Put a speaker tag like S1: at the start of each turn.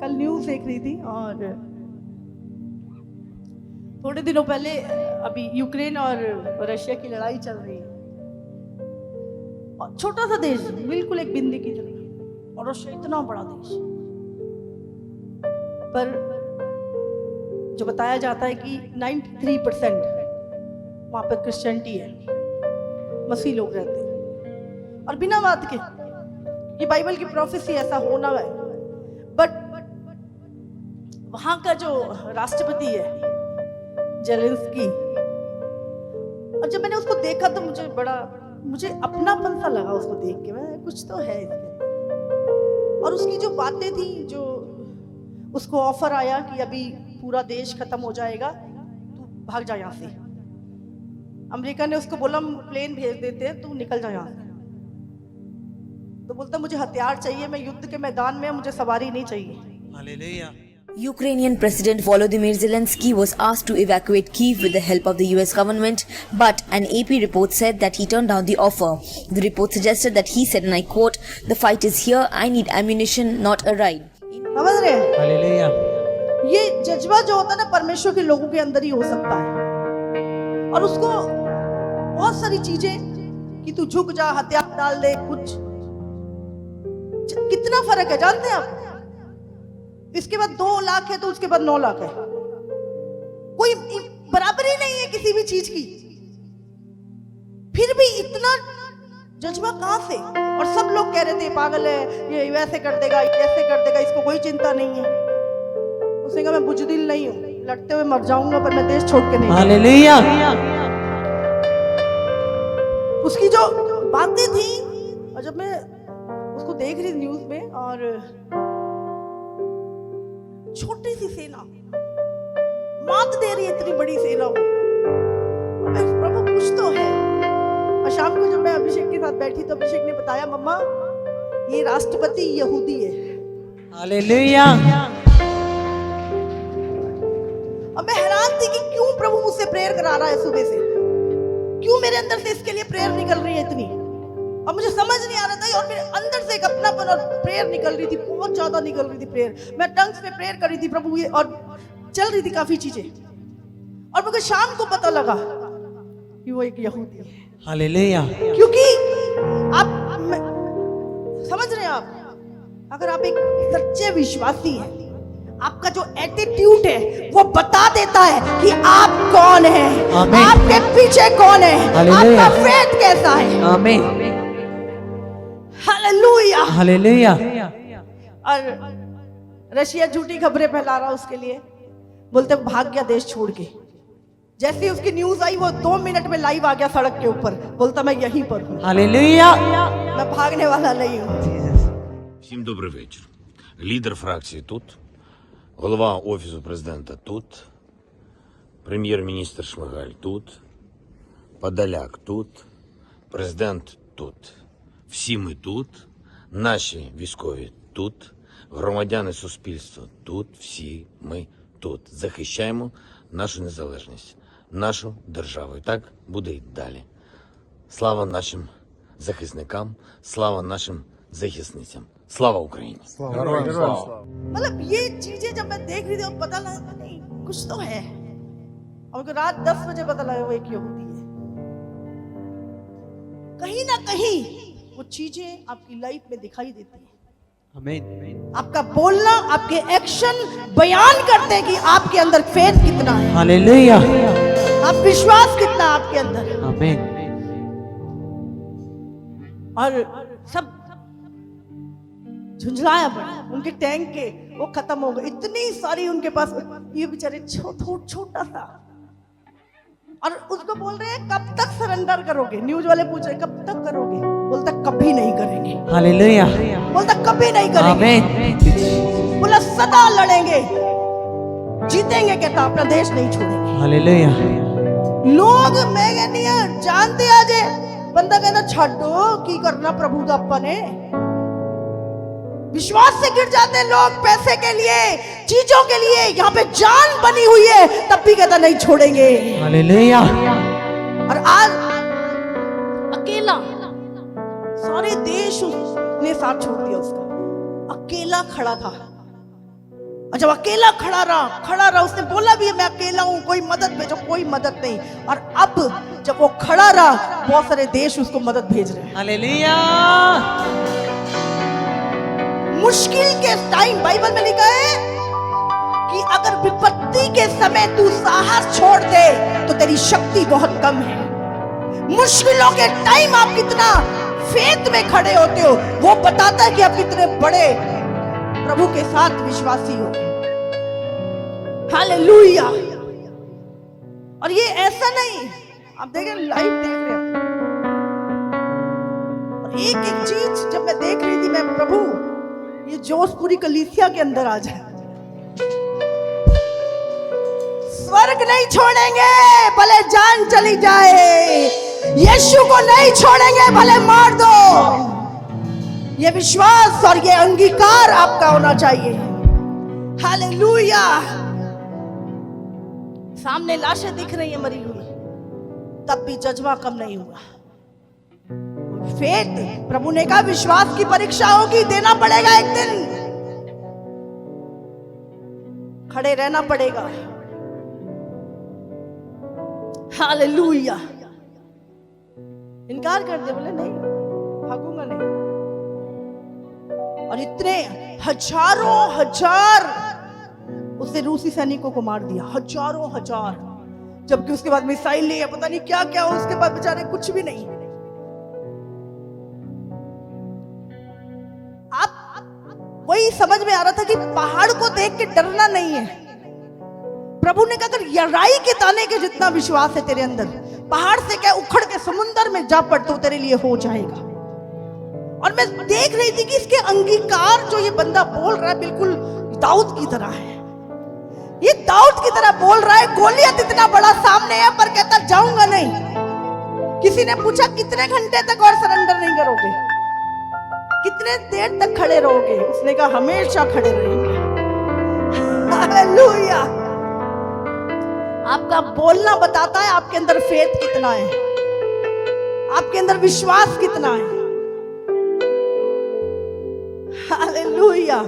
S1: कल न्यूज़ देख रही थी और थोड़े दिनों पहले अभी यूक्रेन और रशिया की लड़ाई चल रही है और छोटा सा देश बिल्कुल एक बिंदी की तरह और रशिया इतना बड़ा देश, पर जो बताया जाता है कि 93% वहां पर क्रिश्चियनिटी है, मसीह लोग रहते हैं और बिना बात के ये बाइबल की प्रोफेसी ऐसा होना है। बट वहां का जो राष्ट्रपति है जेलेंस्की, और जब मैंने उसको देखा तो मुझे अपनापन सा लगा उसको देख के, मैं कुछ तो है इसमें। और उसकी जो बातें थी, जो उसको ऑफर आया कि अभी पूरा देश खत्म हो जाएगा, तू भाग जा यहाँ से। अमेरिका ने उसको बोला प्लेन भेज देते हैं, तू निकल जा यहाँ से। तो बोलता मुझे हथियार चाहिए, मैं युद्ध के मैदान में, मुझे सवारी नहीं चाहिए।
S2: Hallelujah.
S3: Ukrainian President Volodymyr Zelensky was asked to evacuate Kyiv with the help of the US government, but an AP report said that he turned down the offer. The report suggested that he said, and I quote, "The fight is here, I need ammunition, not a ride."
S1: समझ रहे हैं?
S2: Hallelujah.
S1: ये जज्बा जो होता है ना, परमेश्वर के लोगों के अंदर ही हो सकता है। और उसको बहुत सारी चीजें कि तू झुक जा, हथियार डाल दे, कुछ कितना फर्क है जानते हैं आप? इसके बाद 2 लाख है तो उसके बाद 9 लाख है, कोई बराबरी नहीं है किसी भी चीज की। फिर भी इतना जज्बा कहां से? और सब लोग कह रहे थे पागल है, ये वैसे कर देगा, ऐसे कर देगा, इसको कोई चिंता नहीं है। उसने कहा मैं बुजदिल नहीं हूं, लड़ते हुए मर जाऊंगा पर मैं देश छोड़ के नहीं।
S2: हालेलुया।
S1: उसकी जो बातें थी, और जब मैं उसको देख रही न्यूज में, और छोटी सी सेना मात दे रही है इतनी बड़ी सेना को, प्रभु कुछ तो है। और शाम को जब मैं अभिषेक के साथ बैठी तो अभिषेक ने बताया, मम्मा ये राष्ट्रपति यहूदी है।
S2: हालेलुया।
S1: और मैं हैरान थी कि क्यों प्रभु मुझसे प्रेयर करा रहा है सुबह से, क्यों मेरे अंदर से इसके लिए प्रेयर निकल रही है इतनी, और मुझे समझ नहीं आ रहा था। और मेरे अंदर से एक अपनापन और प्रेयर निकल रही थी, बहुत ज्यादा निकल रही थी प्रेयर। मैं टंग्स में प्रेयर कर रही थी प्रभु, ये और चल रही थी काफी चीजें। और मुझे शाम को पता लगा कि वो एक यहूदी है।
S2: हालेलुया।
S1: क्योंकि आप समझ रहे हैं, आप अगर आप एक सच्चे विश्वासी हैं, आपका जो एटीट्यूड है वो बता देता है कि आप कौन हैं, आपके पीछे कौन है, आपका फेथ कैसा है।
S2: आमीन।
S1: हालेलुया।
S2: हालेलुया।
S1: और रशिया झूठी खबरें फैला रहा उसके लिए, बोलते भाग गया देश छोड़ के। जैसे उसकी न्यूज आई वो 2 मिनट में लाइव आ गया सड़क के ऊपर, बोलता मैं यहीं पर हूँ,
S2: हालेलुया।
S1: मैं भागने वाला नहीं हूँ।
S4: Всім добрий вечір. Лідер фракції тут, голова Офісу президента тут, прем'єр-міністр Шмигаль тут, Подоляк тут, президент тут. Всі ми тут, наші військові тут, громадяни суспільства тут, всі ми тут. Захищаємо нашу незалежність, нашу державу. І так буде й далі. Слава нашим захисникам, слава нашим захисницям. Слава Україні!
S1: मतलब ये चीजें जब मैं देख रही थी और पता लगा नहीं कुछ तो है। और रात 10 बजे पता लगा वो एक यहूदी है। कहीं ना कहीं वो चीजें आपकी लाइफ में दिखाई देती है।
S2: आमीन।
S1: आपका बोलना, आपके एक्शन बयान करते हैं कि आपके अंदर फेथ कितना है,
S2: हालेलुया।
S1: आप विश्वास कितना है आपके अंदर।
S2: आमीन।
S1: और सब झुंझलाया पड़ा, उनके टैंक के वो खत्म हो गए, इतनी सारी उनके पास, ये बेचारे छोटा सा। और उसको बोल रहे हैं कब तक सरेंडर करोगे? न्यूज वाले पूछ रहे कब तक करोगे? बोलता कभी नहीं करेंगे।
S2: हालेलुया।
S1: बोलता कभी नहीं करेंगे।
S2: आमीन।
S1: बोला सदा लड़ेंगे, जीतेंगे, कहता अपना देश नहीं छोड़ेंगे।
S2: हालेलुया।
S1: लोग मैं कहनी है जानते आज बंदा कहना छो की करना प्रभु का अपने विश्वास से गिर जाते हैं लोग पैसे के लिए, चीजों के लिए। यहाँ पे जान बनी हुई है तब भी कहता नहीं छोड़ेंगे।
S2: हालेलुया।
S1: और आज अकेला सारे देश ने साथ छोड़ दिया उसका, अकेला खड़ा था। और जब अकेला खड़ा रहा, उसने बोला भी मैं अकेला हूं, कोई मदद भेजो, कोई मदद नहीं। और अब जब वो खड़ा रहा, बहुत सारे देश उसको मदद भेज रहे हैं।
S2: हालेलुया।
S1: मुश्किल के टाइम बाइबल में लिखा है कि अगर विपत्ति के समय तू साहस छोड़ दे तो तेरी शक्ति बहुत कम है। मुश्किलों के टाइम आप कितना फेथ में खड़े होते हो, वो बताता है कि आप कितने बड़े प्रभु के साथ विश्वासी हो। हालेलुया। और ये ऐसा नहीं, आप देखें, लाइव देख रहे हैं, और एक एक चीज जब मैं देख रही थी, मैं प्रभु ये जोश पूरी कलीसिया के अंदर आ जाए। स्वर्ग नहीं छोड़ेंगे भले जान चली जाए, यीशु को नहीं छोड़ेंगे भले मार दो। ये विश्वास और ये अंगीकार आपका होना चाहिए। हालेलुया। सामने लाशें दिख रही है मरी हुई, तब भी जज्बा कम नहीं हुआ। फेथ, प्रभु ने कहा विश्वास की परीक्षा होगी, देना पड़ेगा एक दिन, खड़े रहना पड़ेगा। हालेलुया। इनकार कर दे, बोले नहीं, भागूंगा नहीं। और इतने हजारों हजार उसने रूसी सैनिकों को मार दिया, हजारों हजार, जबकि उसके बाद मिसाइल नहीं है, पता नहीं क्या क्या हो, उसके बाद बेचारे कुछ भी नहीं। आप वही समझ में आ रहा था कि पहाड़ को देख के डरना नहीं है। प्रभु ने कहा अगर यराई के दाने के जितना विश्वास है तेरे अंदर, पहाड़ से क्या उखड़ के समुंदर में जा पड़ तो तेरे लिए हो जाएगा। और मैं देख रही थी कि इसके अंगीकार जो ये बंदा बोल रहा है बिल्कुल दाऊद की तरह है। ये दाऊद की तरह बोल रहा है, गोलियत इतना बड़ा सामने है पर कहता जाऊंगा नहीं। किसी ने पूछा कितने घंटे तक और सरेंडर नहीं करोगे, कितने देर तक खड़े रहोगे? उसने कहा हमेशा खड़े रहेंगे। हालेलुया। आपका बोलना बताता है आपके अंदर फेथ कितना है, आपके अंदर विश्वास कितना है। हालेलुया।